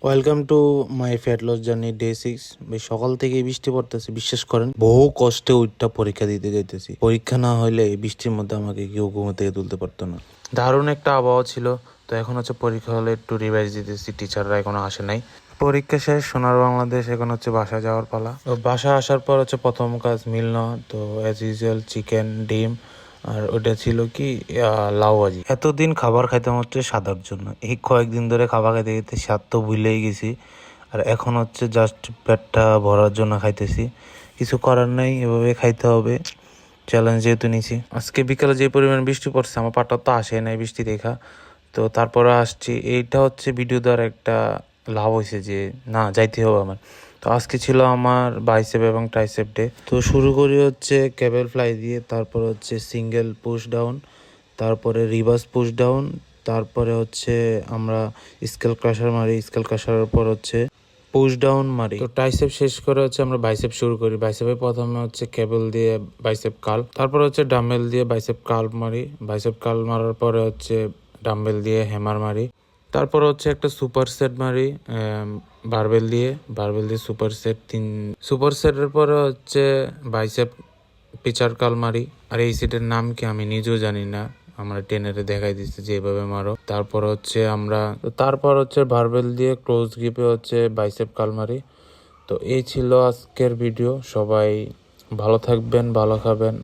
Welcome to my fat loss journey day 6। সকাল থেকে বৃষ্টি পড়তেছে, বিশ্বাস করেন বহু কষ্টে ওইটা পরীক্ষা দিতে যাইতেছি। পরীক্ষা না হলে এই বৃষ্টির মধ্যে আমাকে কেউ ঘুমো থেকে তুলতে পারতো না। দারুণ একটা আবহাওয়া ছিল। তো এখন হচ্ছে পরীক্ষা হলে একটু রিভাইজ দিতেছি, টিচাররা এখনো আসে নাই। পরীক্ষা শেষ, সোনার বাংলাদেশ, এখন হচ্ছে বাসা যাওয়ার পালা। তো বাসা আসার পর হচ্ছে প্রথম কাজ মিল নেওয়া। তো অ্যাজ ইউজুয়াল চিকেন, ডিম, আর ওটা ছিল কি লাউ ভাজি। এতদিন খাবার খাইতাম হচ্ছে স্বাদের জন্য, এই কয়েকদিন ধরে খাবার খাইতে খাইতে স্বাদ তো ভুলেই গেছি। আর এখন হচ্ছে জাস্ট পেটটা ভরার জন্য খাইতেছি। কিছু করার নাই, এভাবে খাইতে হবে। চ্যালেঞ্জ যেহেতু নিছি। আজকে বিকালে যে পরিমাণ বৃষ্টি পড়ছে, আমার পাটা তো আসে নাই বৃষ্টি দেখা। তো তারপরে আসছি, এইটা হচ্ছে ভিডিও দেওয়ার একটা লাভ হয়েছে যে না যাইতে হবে আমার। তো আজকে ছিল আমার বাইসেপ এবং ট্রাইসেপ ডে। তো শুরু করি হচ্ছে কেবল ফ্লাই দিয়ে, তারপর হচ্ছে সিঙ্গেল পুশ ডাউন, তারপরে রিভার্স পুশ ডাউন, তারপরে হচ্ছে আমরা স্কেল ক্রাশার মারি, স্কেল ক্রাশারের পর হচ্ছে পুশ ডাউন মারি। তো ট্রাইসেপ শেষ করে হচ্ছে আমরা বাইসেপ শুরু করি। বাইসেপে প্রথমে হচ্ছে কেবল দিয়ে বাইসেপ কাল, তারপর হচ্ছে ডাম্বেল দিয়ে বাইসেপ কাল মারি। বাইসেপ কাল মারার পরে হচ্ছে ডাম্বেল দিয়ে হ্যামার মারি। তারপর হচ্ছে একটা সুপার সেট মারি বারবেল দিয়ে। বারবেল দিয়ে সুপার সেট, সুপার সেটের পরে হচ্ছে বাইসেপ পিচার কাল মারি। আর এই সেটের নাম কি আমি নিজেও জানি না, আমরা টেনারে দেখাই দিচ্ছে যে এভাবে মারো। তারপর হচ্ছে বারবেল দিয়ে ক্লোজ গ্রিপে হচ্ছে বাইসেপ কাল মারি। তো এই ছিল আজকের ভিডিও। সবাই ভালো থাকবেন, ভালো খাবেন।